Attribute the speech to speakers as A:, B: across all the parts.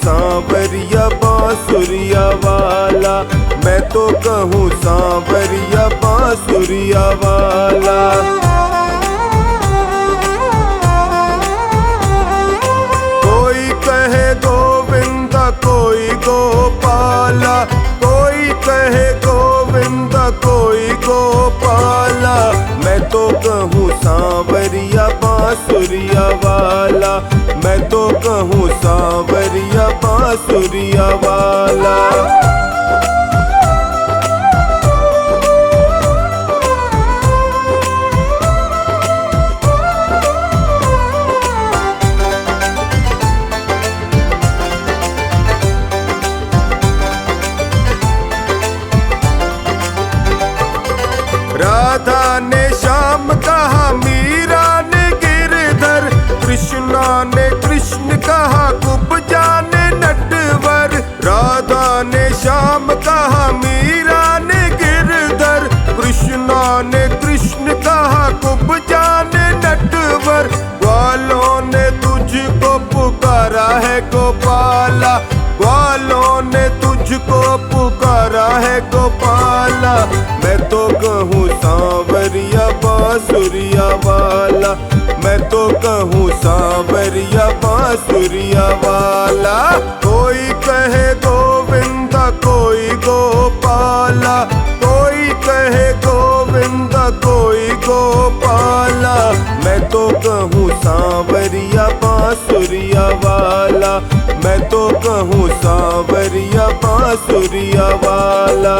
A: सांवरिया बांसुरिया वाला, मैं तो कहूँ सांवरिया बांसुरिया वाला। कोई कहे गोविंदा कोई गोपाला, कोई कहे गोविंदा कोई गोपाला, मैं तो कहूँ सांवरिया बांसुरिया वाला, मैं तो कहूँ सांवरिया बांसुरिया वाला। राधा ने श्याम कहा, मीरा ने गिरधर, कृष्णा ने कृष्ण कहा, कुब्जा ने नटवर। राधा ने श्याम कहा, मीरा ने गिरधर, कृष्णा ने कृष्ण कहा, कुब्जा ने नटवर। ग्वालों ने तुझको पुकारा है गोपाला, ग्वालों ने तुझको पुकारा है गोपाला, मैं तो कहूँ सांवरिया बांसुरिया वाला, मैं तो कहूँ सांवरिया बांसुरिया वाला। कोई कहे गोविंदा कोई गोपाला, कोई कहे गोविंदा कोई गोपाला, मैं तो कहूँ सांवरिया बांसुरिया वाला, मैं तो कहूँ सांवरिया बांसुरिया वाला।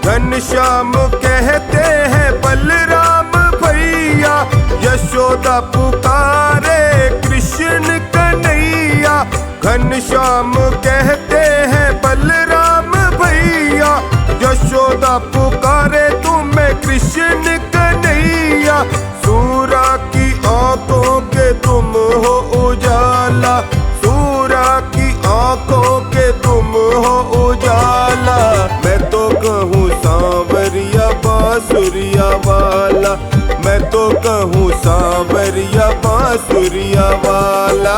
A: घनश्याम कहते हैं बलराम भैया, यशोदा पुकारे कृष्ण कन्हैया। घनश्याम कहते हैं बलराम भैया, यशोदा पुकारे तुम्हें कृष्ण कन्हैया। सूरा की आंखों के तुम हो उजाला, सूरा की आंखों के तुम हो उजाला, मैं तो कहूँ सांवरिया बांसुरिया वाला, मैं तो कहूँ सांवरिया बांसुरिया वाला।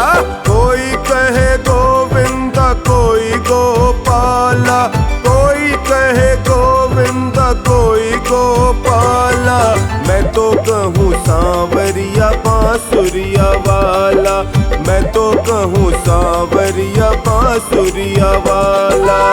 A: कोई कहे गोविंदा कोई गोपाला, कोई कहे गोविंदा कोई गोपाला, मैं तो कहूँ सांवरिया बांसुरिया वाला, मैं तो कहूँ सांवरिया बांसुरिया वाला।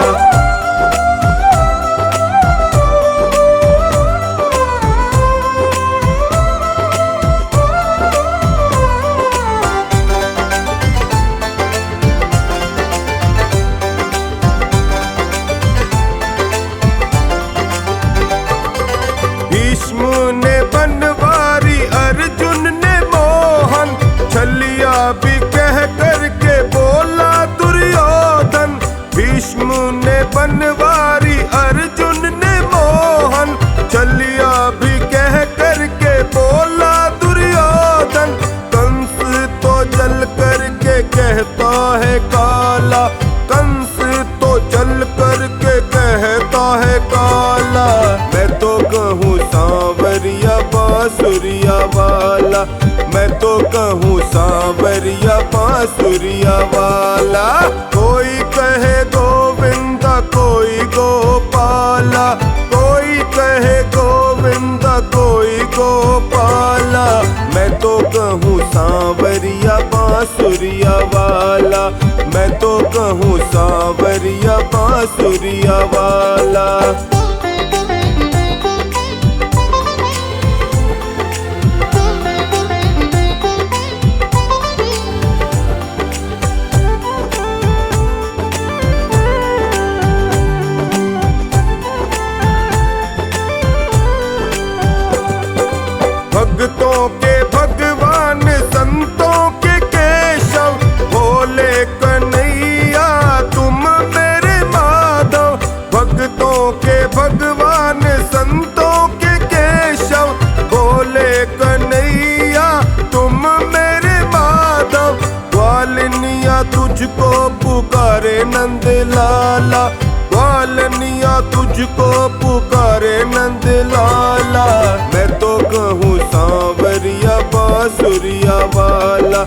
A: भीष्म ने बनवारी अर्जुन ने मोहन, छलिया भी कह करके बोला दुर्योधन। भीष्म ने बनवारी अर्जुन ने मोहन, छलिया भी कह करके बोला दुर्योधन। कंस तो जल करके कहता है काला, कंस तो जल करके कहता है काला, मैं तो कहूँ सांवरिया बांसुरिया वाला, मैं तो कहूँ सांवरिया बांसुरिया वाला। कोई कहे गोविंदा कोई गोपाला, कोई कहे गोविंदा कोई गोपाला, मैं तो कहूँ सांवरिया बांसुरिया वाला, मैं तो कहूँ सांवरिया बांसुरिया वाला। भक्तों के भगवान संतों के केशव, भोले कन्हैया तुम मेरे माधव। भक्तों के तुझको पुकारे नंद लाला, ग्वालनिया तुझको पुकारे नंद लाला। मैं तो कहूँ सांवरिया बांसुरिया वाला,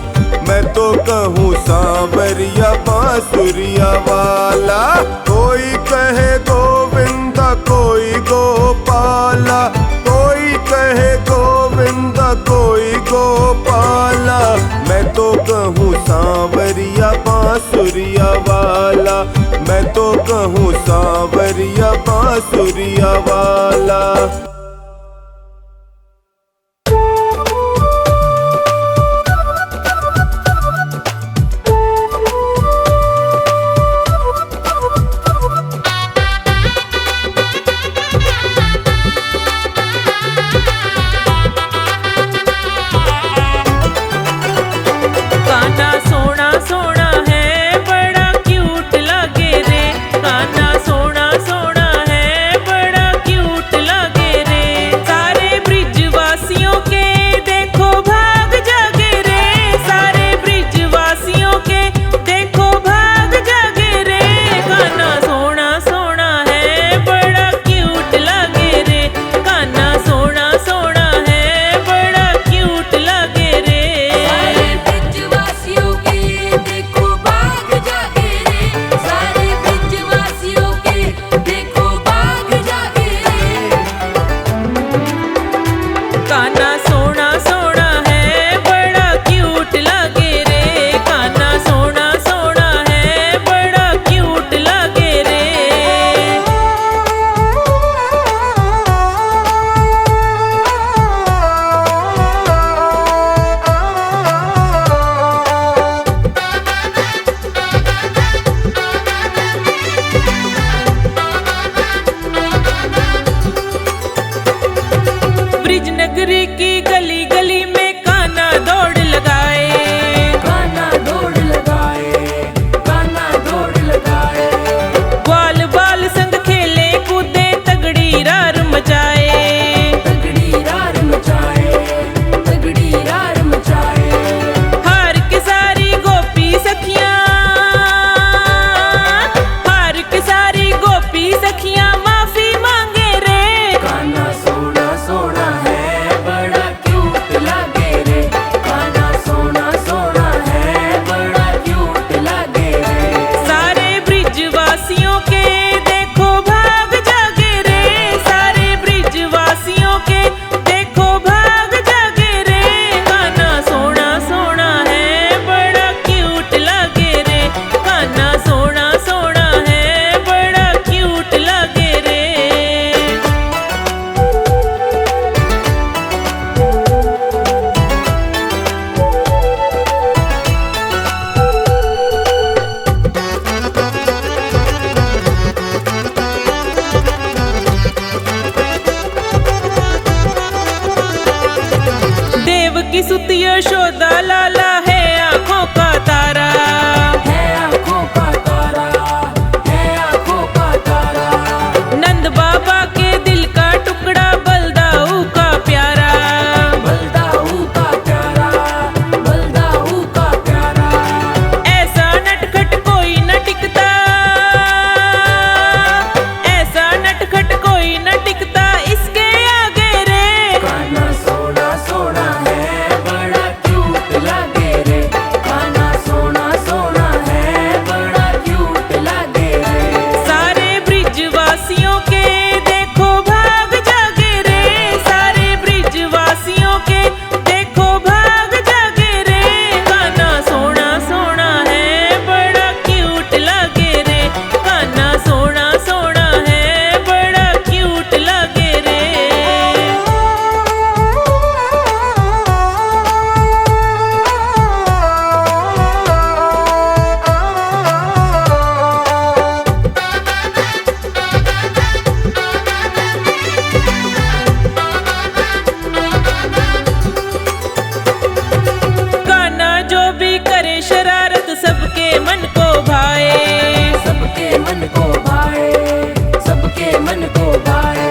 A: मैं तो कहूँ सांवरिया बांसुरिया वाला। कोई कहे गोविंदा कोई गोपाला, कोई कहे गोविंदा कोई गोपाला। मैं तो कहूँ सांवरिया बांसुरिया वाला, मैं तो कहूँ सांवरिया बांसुरिया वाला।
B: नगरी की गली गली में कान्हा दौड़ लगाए,
C: कान्हा दौड़ लगाए, कान्हा दौड़ लगाए।
B: ग्वाल बाल संग खेले कूदे तगड़ी रार मचाए,
C: तगड़ी रार मचाए, तगड़ी रार मचाए।
B: हार के सारी गोपी सखियां, हार के सारी गोपी सखियां माफी मांगे रे।
C: कान्हा सोना सोना है बड़ा क्यूट लगे रे, कान्हा सोना सोना है बड़ा क्यूट लगे रे।
B: सारे ब्रिजवासियों के देखो भाग जागे रे, सारे ब्रिजवासियों के देखो भाग जागे रे। कान्हा सोना सोना है बड़ा क्यूट लगे रे, कान्हा सोना सोना है बड़ा क्यूट लगे रे। देव की सुत यशोदा लाला है आंखों का तारा,
C: है आँखों का तारा, है आँखों का तारा।
B: नंद बाबा के दिल का टुकड़ा बलदाऊ का प्यारा,
C: बलदाऊ का प्यारा, बलदाऊ का प्यारा।
B: ऐसा नटखट कोई न टिकता, ऐसा नटखट कोई न टिकता इसके आगे रे।
C: कान्हा सोना सोना है बड़ा क्यूट लगे रे, कान्हा सोना सोना है बड़ा क्यूट लगे रे।
B: सारे ब्रिजवासियों के देखो भाग जागे रे, सारे ब्रिजवासियों के देखो भाग जागे रे। कान्हा सोना सोना है बड़ा क्यूट लगे रे, कान्हा सोना सोना है बड़ा क्यूट लगे रे। कान्हा जो भी करे शरारत सबके मन को भाए,
C: सबके मन को भाए, सबके मन को भाए।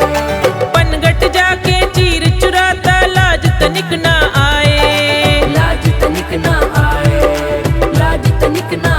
B: पनघट जाके चीर चुराता लाज तनिक ना आए,
C: लाज तनिक ना आए, लाज तनिक ना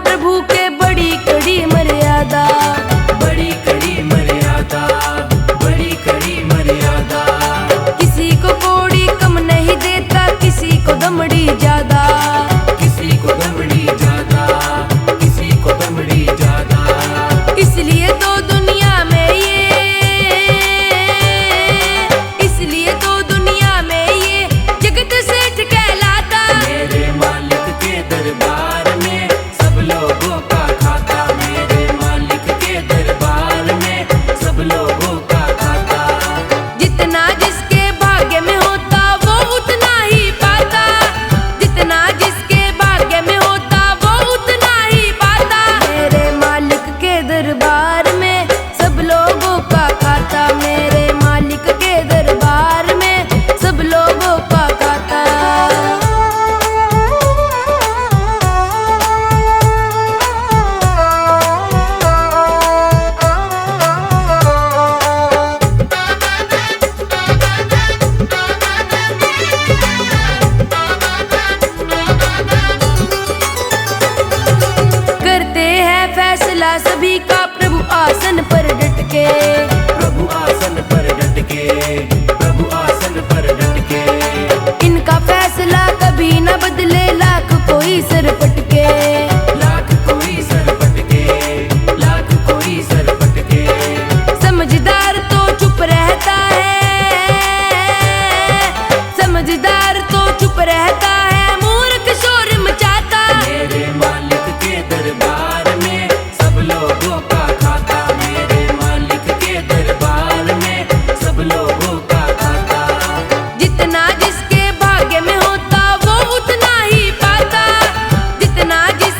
D: प्रभु के बड़ी कड़ी मर्यादा,
C: बड़ी कड़ी मर्यादा, बड़ी कड़ी मर्यादा।
D: किसी को कौड़ी कम नहीं देता, किसी को दमड़ी ज्यादा,
C: किसी को दमड़ी ज्यादा, किसी को दमड़ी ज्यादा।
D: इसलिए तो दुनिया में इसलिए तो दुनिया में ये जगत सेठ कहलाता।
C: मेरे मालिक के दरबार में सब लोगों का खाता, मेरे मालिक के दरबार में सब लोगों का खाता।
D: जितना जिसके भाग्य में होता वो उतना ही पाता, जितना जिसके भाग्य में होता वो उतना ही पाता। मेरे मालिक के दरबार में सब लोगों का खाता, मेरे मालिक के दरबार में सब लोगों का खाता। करते हैं फैसला सभी का प्रभु आसन पर डट के,
C: प्रभु आसन पर डट के, प्रभु आसन पर डट के।
D: इनका फैसला कभी न बदले, लाख कोई सर पटके,
C: लाख कोई सर पटके, लाख कोई सर पटके।
D: समझदार तो चुप रहता है, समझदार तो चुप रहता है, मूर्ख शोर मचाता।
C: मेरे मालिक के दरबार में सब लोगों का खाता, मेरे मालिक के दरबार में सब लोगों का खाता।
D: जितना जिसके भाग्य में होता वो उतना ही पाता, जितना जिस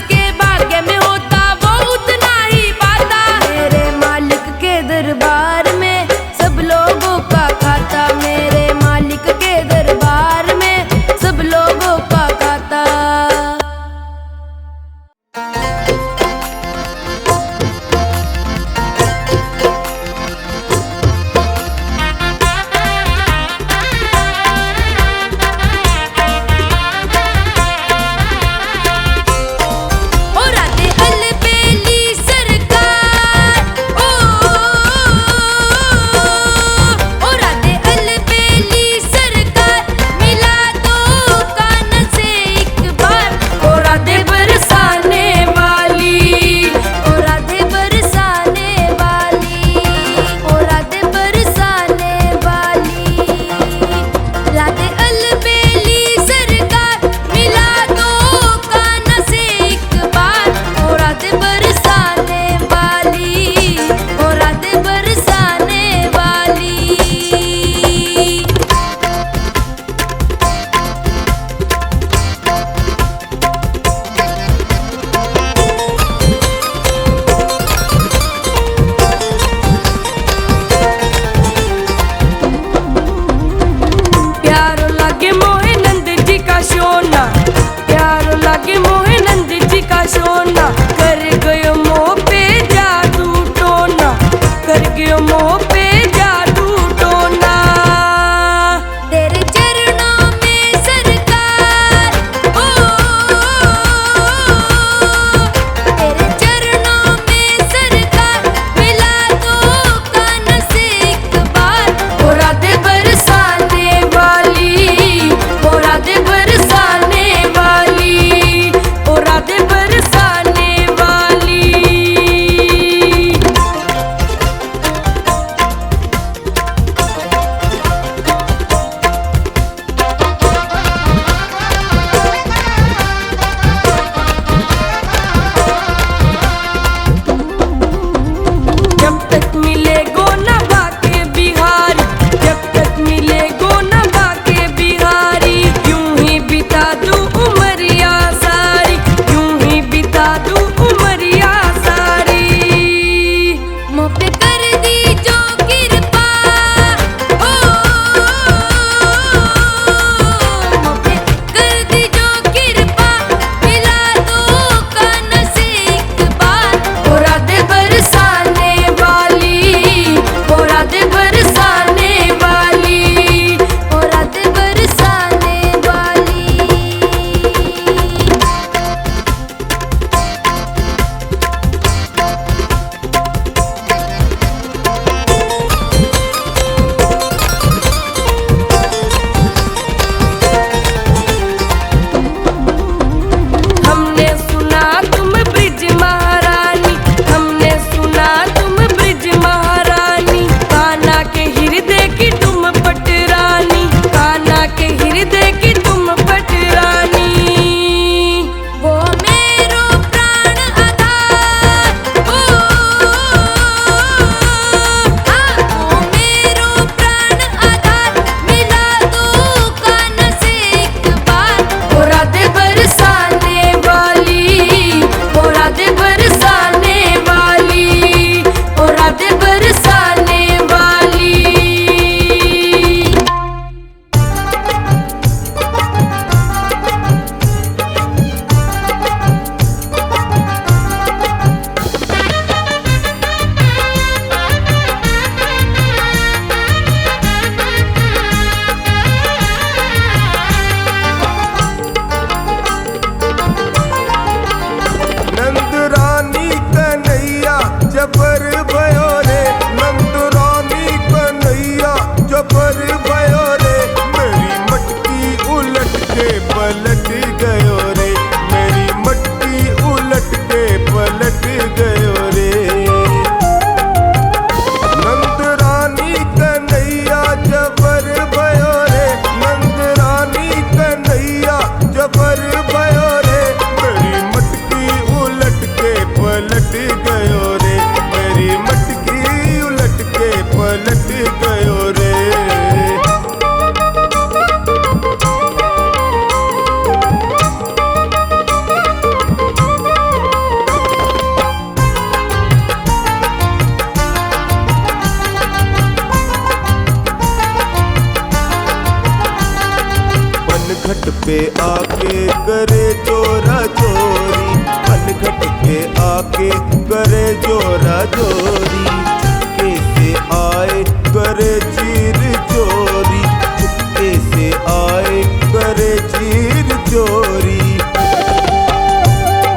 A: पे आके करे चोरा चोरी, पनघट पे आके करे चोरा चोरी, चुपके से आए करे चीर चोरी, चुपके से आए करे चीर चोरी।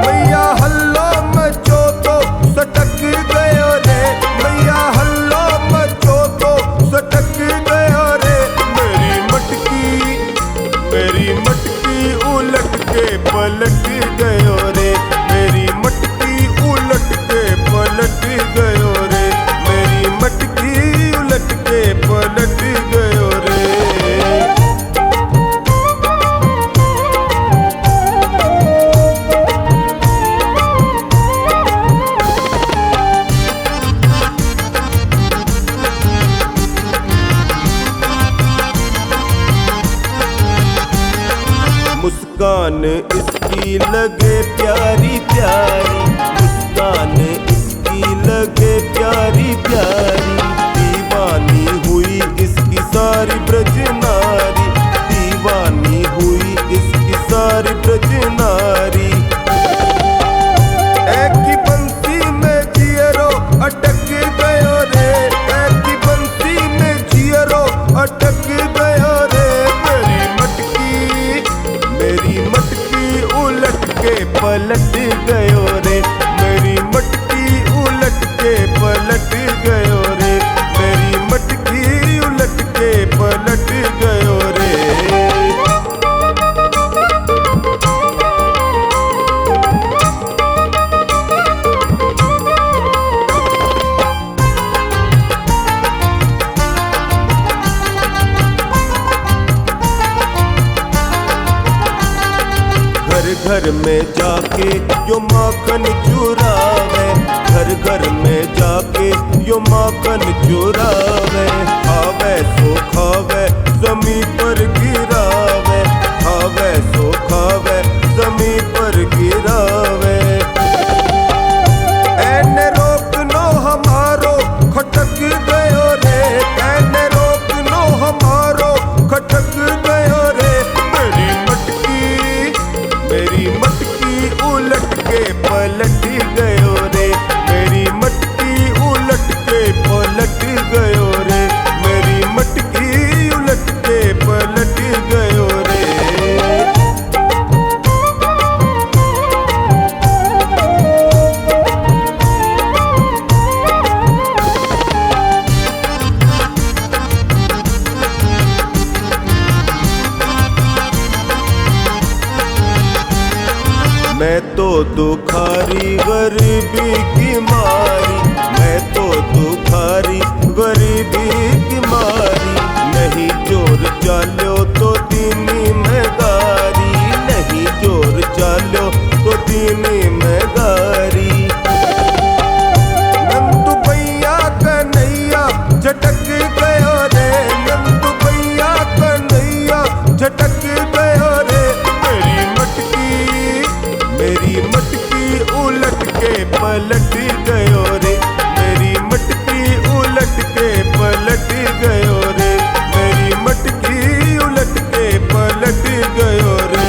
A: मैया हल्ला मचो तो सटक गयो रे, मैया हल्ला मचो तो सटक गयो रे, मेरी मटकी उलट के पलट गयो रे, मेरी मटकी उलट के पलट गयो रे, मेरी मटकी उलट के पलट गयो रे। मुस्कान इसकी लगे प्यारी प्यारी, मुस्कान इसकी लगे प्यारी प्यारी, दीवानी हुई इसकी सारी ब्रज नारी, दीवानी हुई इसकी सारी ब्रज नारी। एक की बंसी में जियरो अटक गयो रे, एक की बंसी में जियरो अटक गयो रे, मेरी मटकी उलट के पलट गयो रे, मेरी मटकी उलट के पलट गयो रे, मेरी मटकी उलट के पलट गयो रे। घर में जाके यो माखन चुरावे, घर घर में जाके यो माखन चुरावे, खावे सो खावे जमी पर गिरावे, खावे सो खावे जमी पर गिरावे। एने रोक नो हमारो खटक गयो रे, एने रोक नो हमारो खटक गयो रे, मेरी मटकी उलट के पलट गयो रे, मेरी मटकी उलट के पलट गयो रे, मेरी मटकी उलट के पलट गयो रे। मैं तो दुखारी गरीबी की मारी, मैं तो दुखारी गरीबी की मारी, नहीं जोर चालो तो दीनी में गारी, नहीं जोर चालो तो दीनी में गारी। नंदू भैया कन्हैया झटक गयो रे, नंदू भैया कन्हैया झटक गयो रे, मेरी मटकी उलट के पलट गयो रे, मेरी मटकी उलट के पलट गयो रे, मेरी मटकी उलट के पलट गयो रे।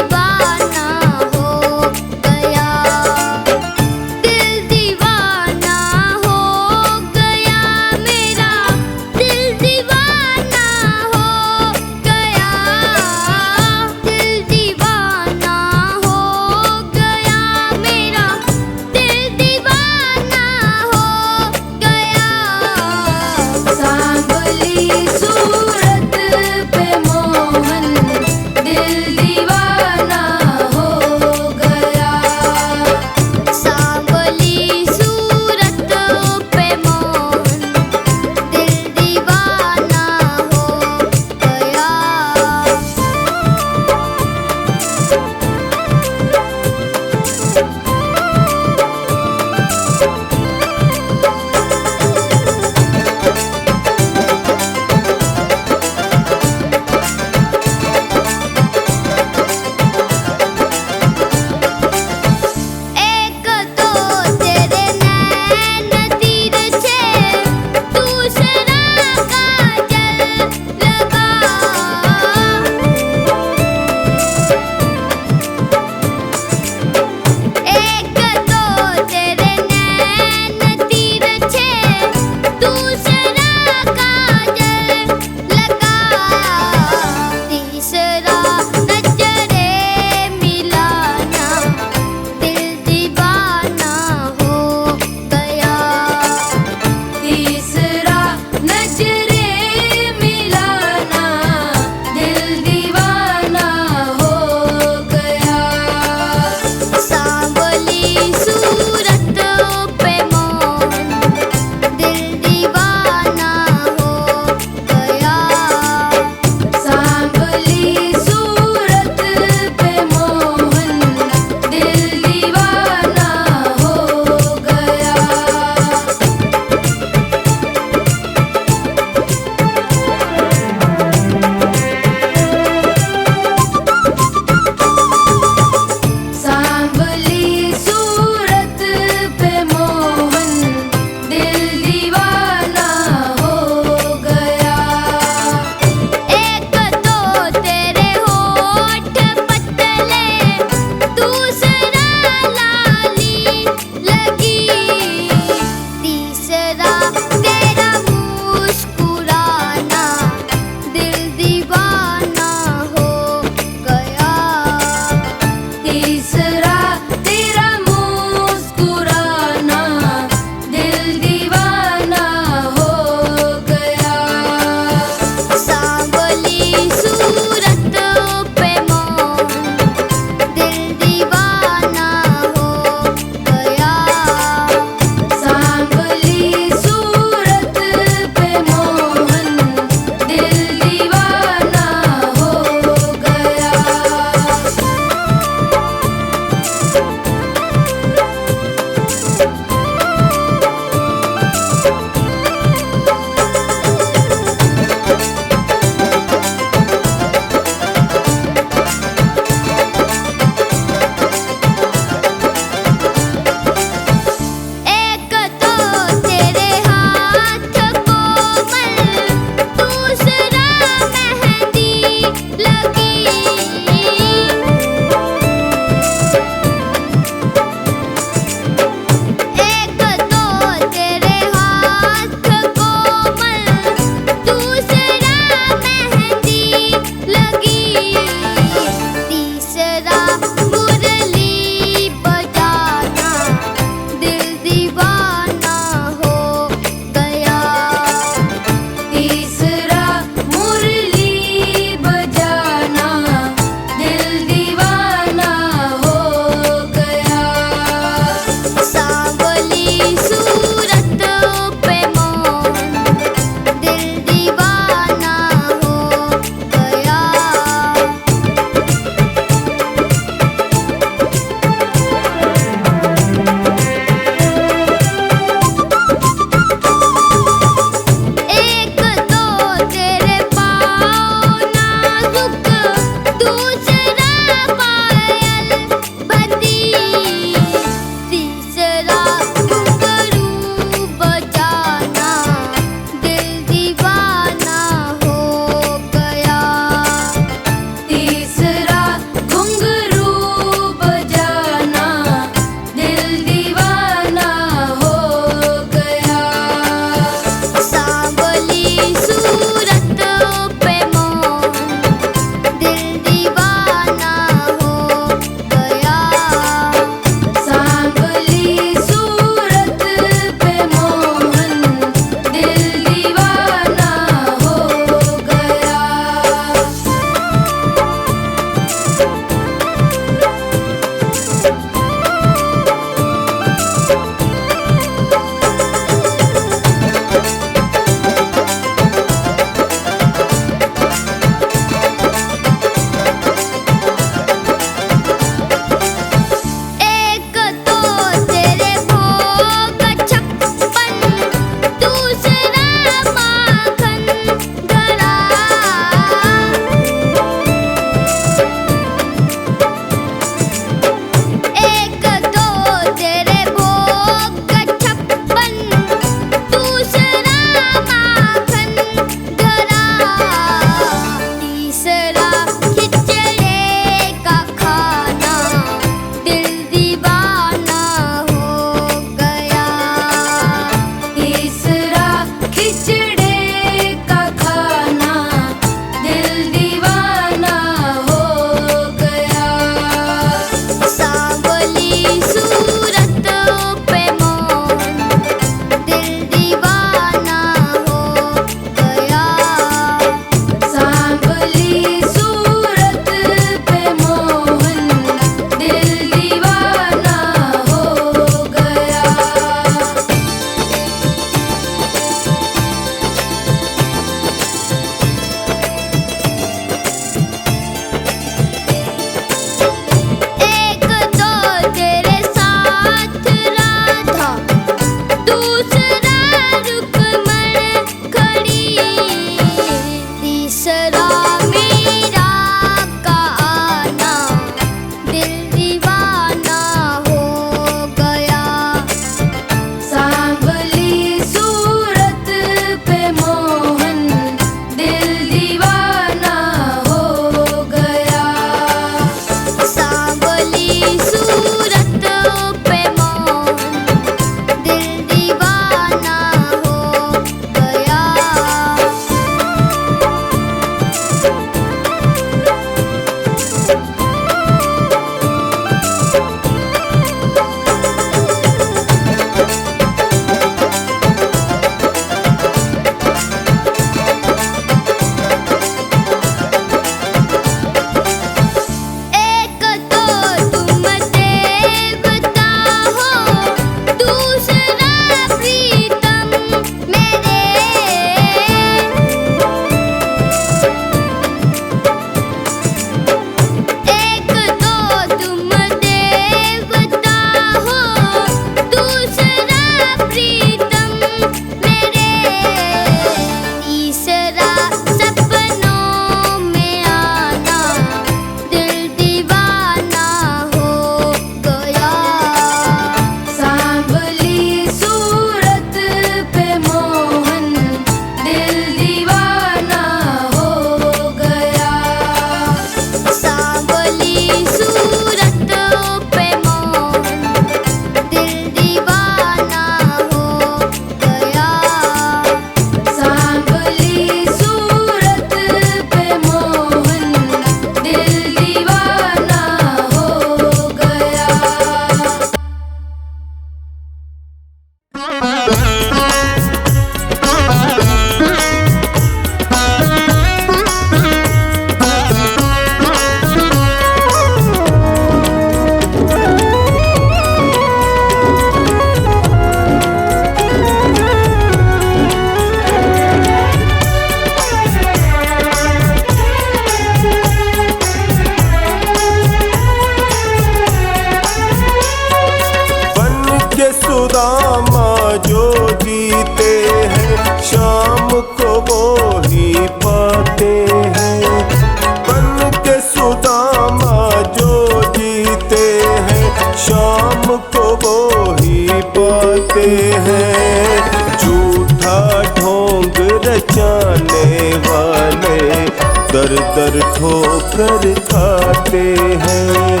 A: दर दर ठोकर खाते हैं।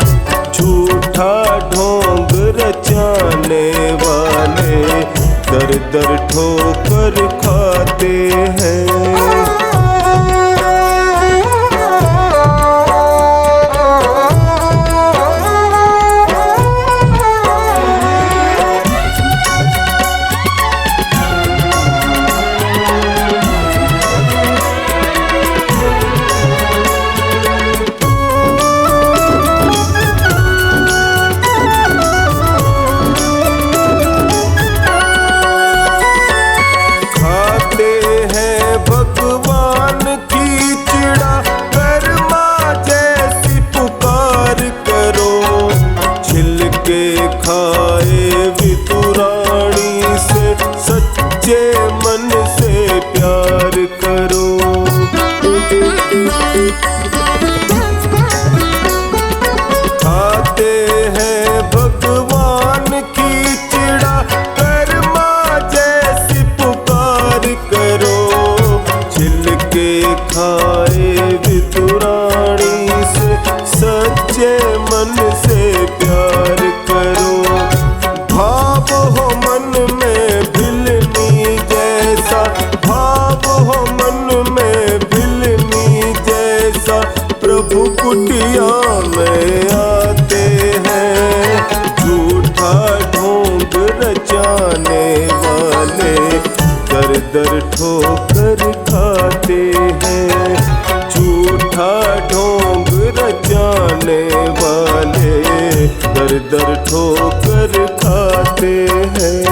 A: झूठा ढोंग रचाने वाले दर दर ठोकर खाते हैं। भगवान की चिड़ा कर्मा जैसी पुकार करो। छिलके खाए वितुरानी से सच्चे मन से प्यार करो। खाते हैं भगवान की चिड़ा कर्मा जैसी पुकार करो। छिलके खाए वितुरानी से सच्चे मन से प्यार करो। भाव हो मन में भिलनी जैसा, भाव हो मन में भिलनी जैसा, प्रभु कुटिया में आते हैं। झूठा ढोंग रचाने वाले दर दर ठोकर खाते हैं। झूठा ढोंग रचाने वाले दर दर ठोकर खाते हैं।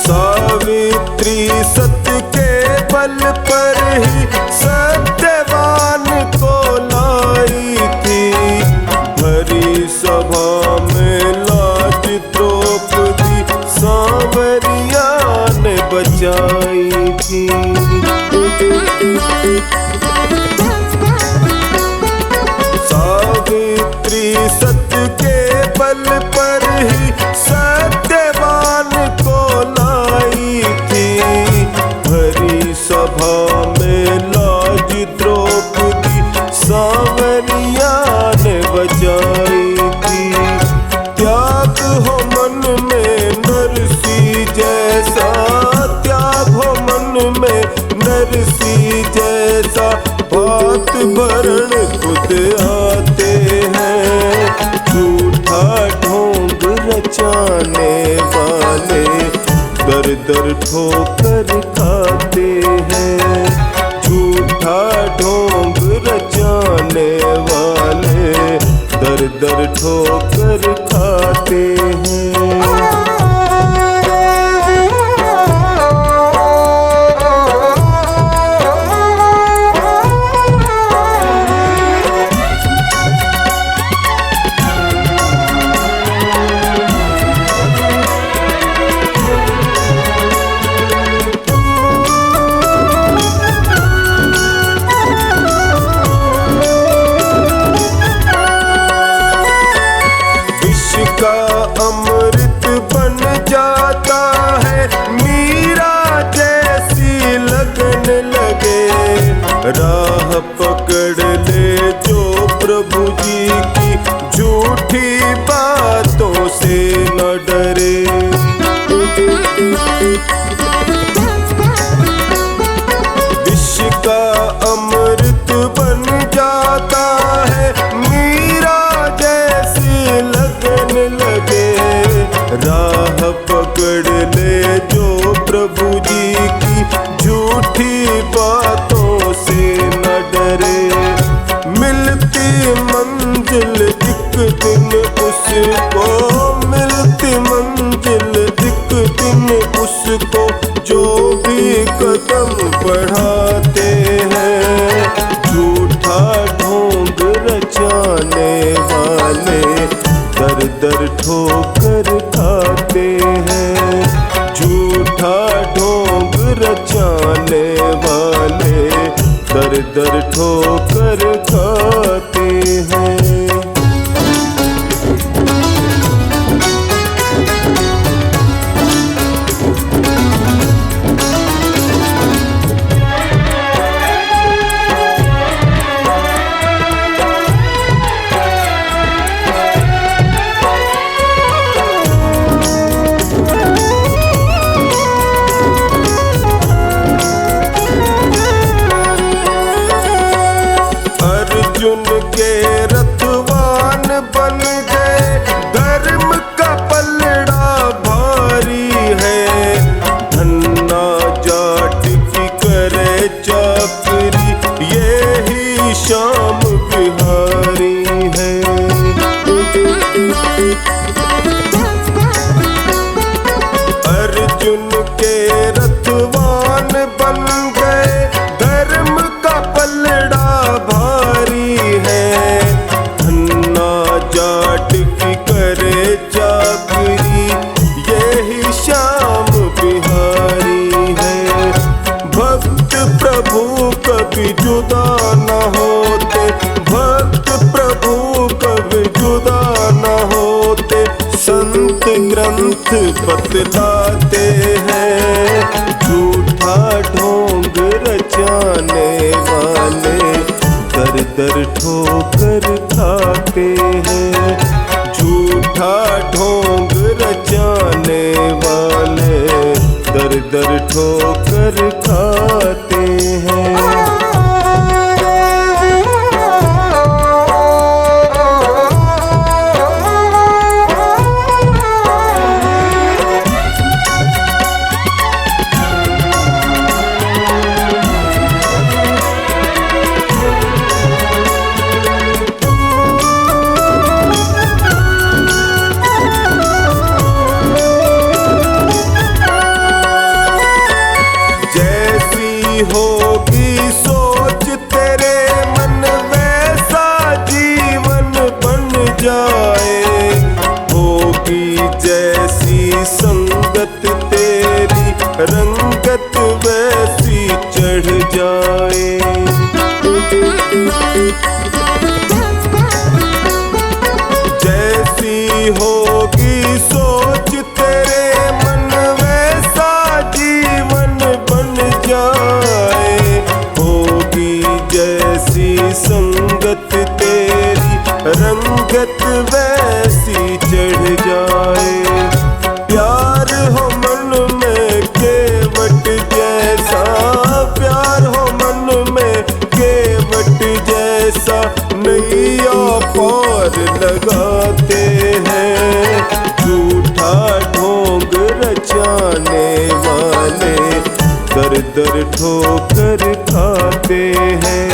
A: सावित्री सत्य के बल पर ही सत्यवान को लाई थी। भरी सभा में लाज द्रौपदी सांवरिया ने बचाई थी। सावित्री सत्य के बल पर ही सत्यवान को लाई थी। भरी सभा में लाज द्रौपदी सांवरिया ने बचाई थी। त्याग हो मन में नरसी जैसा, त्याग हो मन में नरसी जैसा, बात भरण खुद आते हैं। झूठा ढोंग रचाने वाले दर दर ठोकर खाते हैं। झूठा ढोंग रचाने वाले दर दर ठोकर खाते हैं। का अमृत बन जाता है, मीरा जैसी लगन लगे। राह पकड़ ले जो प्रभु जी की, झूठी बातों से न डरे। विष का अमृत बन जाता है, मीरा जैसी लगन लगे। राह पकड़ ले जो प्रभु जी की, झूठी बातों से न डरे। मिलती मंजिल एक दिन उसको, मिलती मंजिल एक दिन उसको, जो भी कदम बढ़ाते हैं। झूठा ढोंग रचाने रचाने वाले दर दर ठोकर खाते हैं। झूठा ढोंग रचाने वाले दर दर ठोकर खाते हैं। अर्जुन के रथवान बन गए, धर्म का पलड़ा भारी है। धन्ना जाट की करे चाकरी, ये ही श्याम बिहारी है। अर्जुन के रथवान बन गए, धर्म का पलड़ा भारी है। धन्ना जाट की करे चाकरी, यही श्याम बिहारी है। भक्त प्रभु कभी जुदा न होते, भक्त प्रभु कभी जुदा न होते। संत ग्रंथ बतलाते हैं, झूठा ढोंग रचाने वाले दर दर ठोकर खाते हैं। झूठा ढोंग रचाने वाले दर दर ठोकर खाते हैं। होगी सोच तेरे मन, वैसा जीवन बन जाए। होगी जैसी संगत तेरी, रंगत वैसी चढ़ जाए। जैसी होगी सोच तेरे मन, वैसा जीवन बन जाए। होगी जैसी संगत तेरी, रंगत वैसी चढ़ जाए। प्यार हो मन में केवट जैसा, प्यार हो मन में केवट जैसा। नैया पार लगाते हैं, झूठा ढोंग रचाने वाले दर दर ठोकर खाते हैं।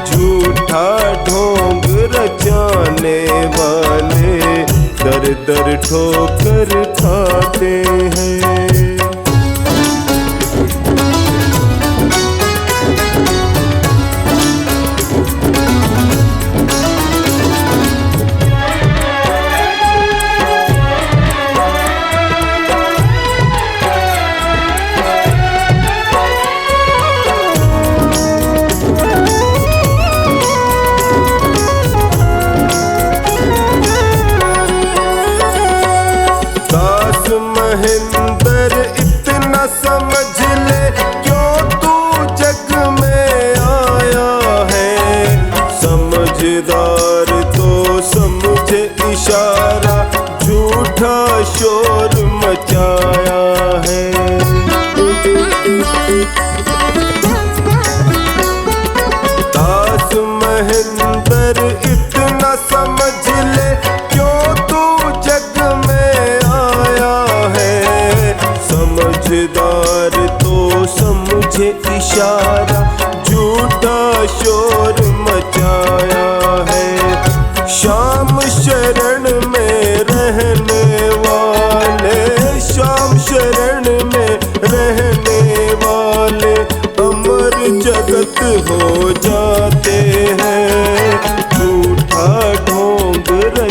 A: झूठा ढोंग रचाने वाले दर दर ठोकर खाते हैं। महेंद्र इतना समझ ले, क्यों तू जग में आया है। समझदार तो समझे इशारा, झूठा शोर मचाया है। दास महेंद्र इतना समझ ले, क्यों तू जग में आया है। समझदार तो समझे इशारा, झूठा शोर मचाया है। श्याम शरण में रहने वाले, श्याम शरण में रहने वाले अमर जगत हो जाते हैं। झूठा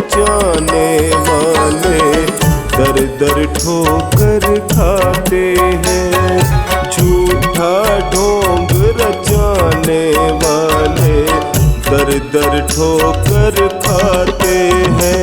A: बचाने वाले दर दर ठोकर खाते हैं। झूठा ढोंग रचाने वाले दर दर ठोकर खाते हैं।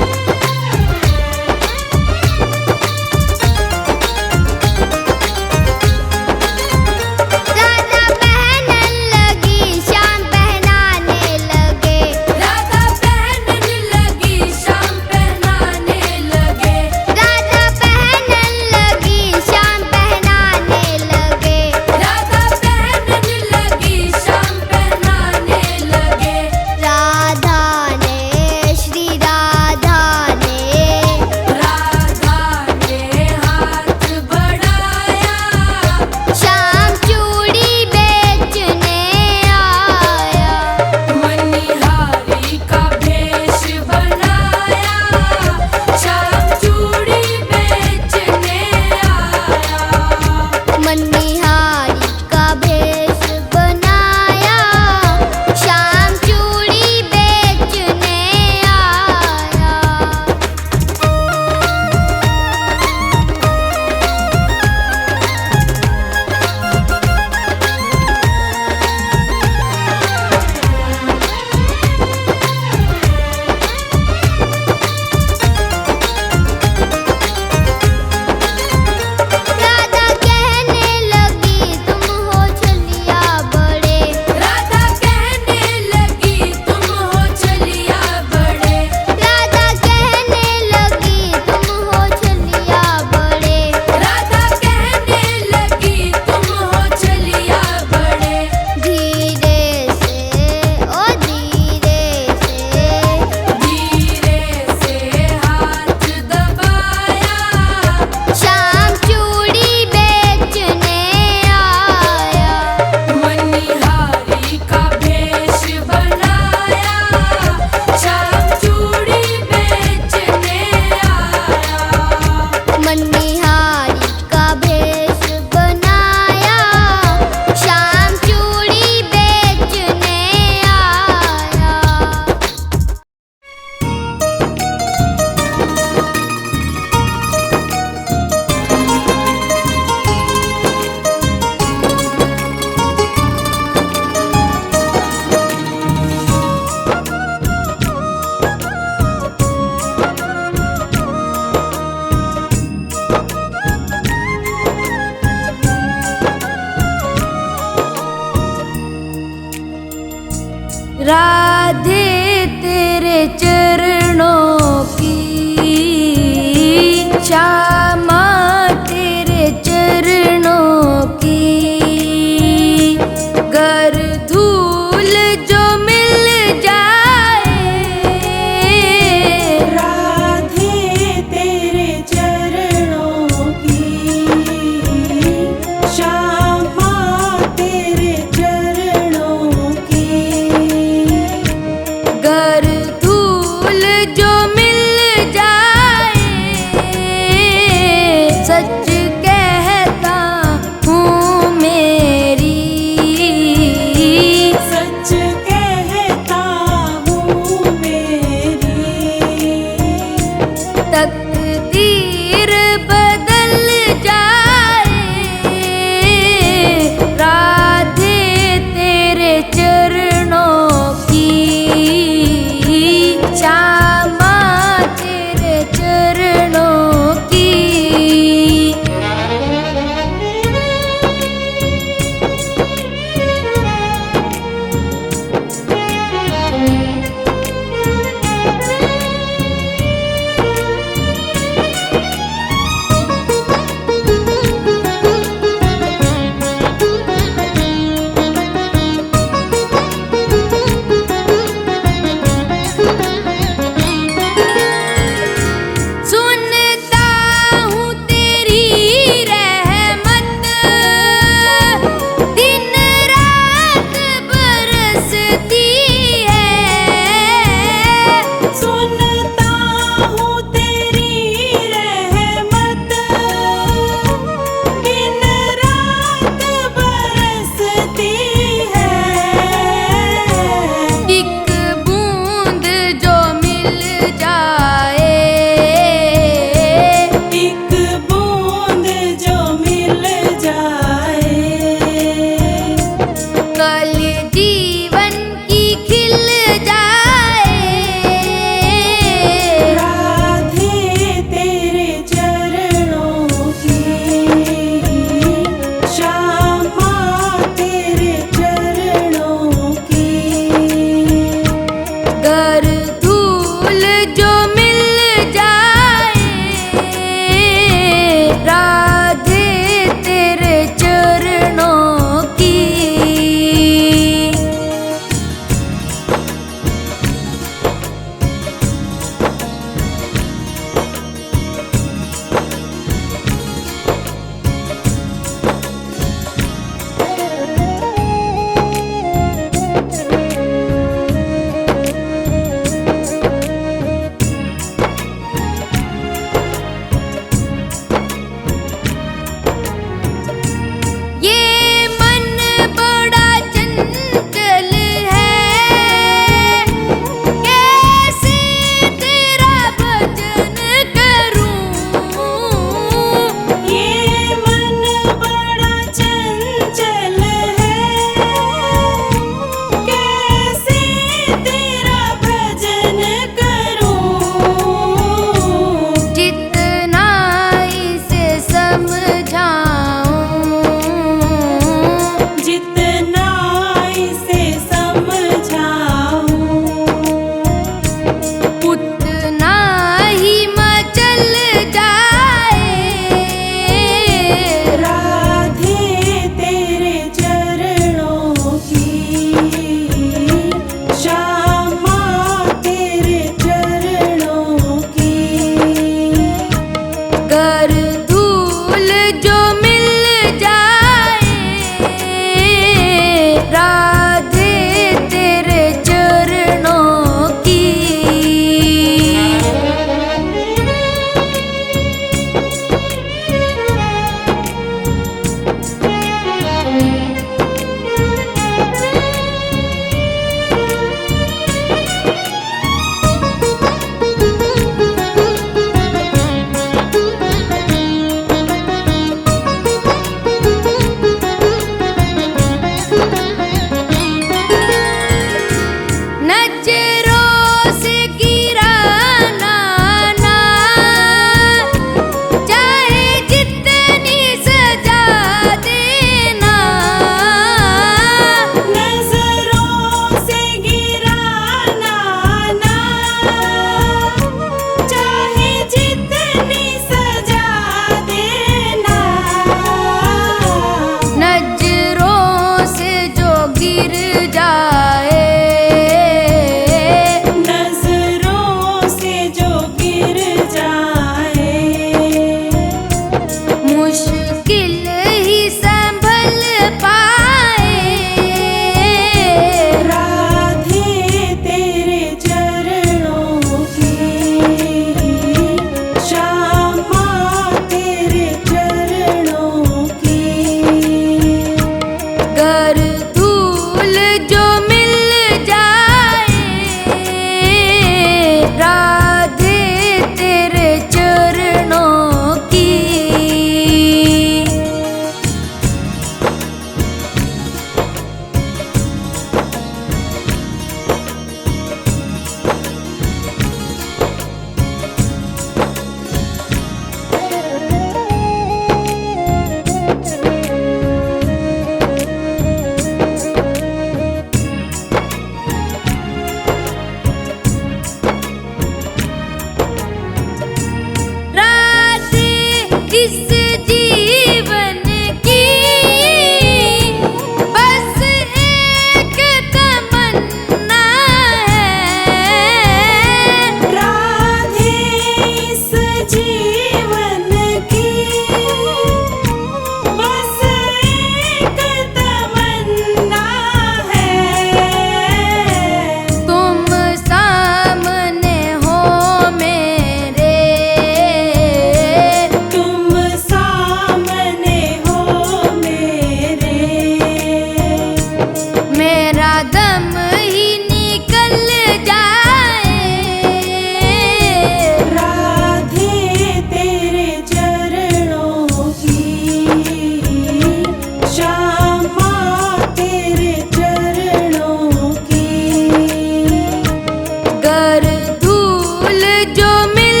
D: हर धूल जो मिल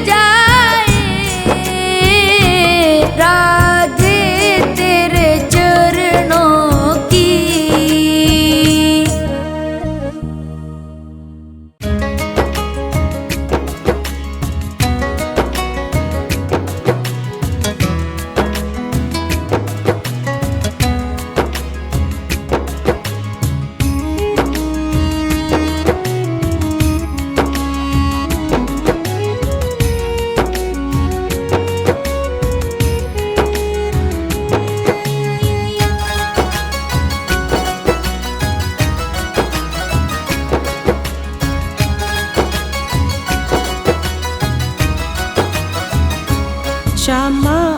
D: जाए राधे तेरे चरणों की।
B: श्यामा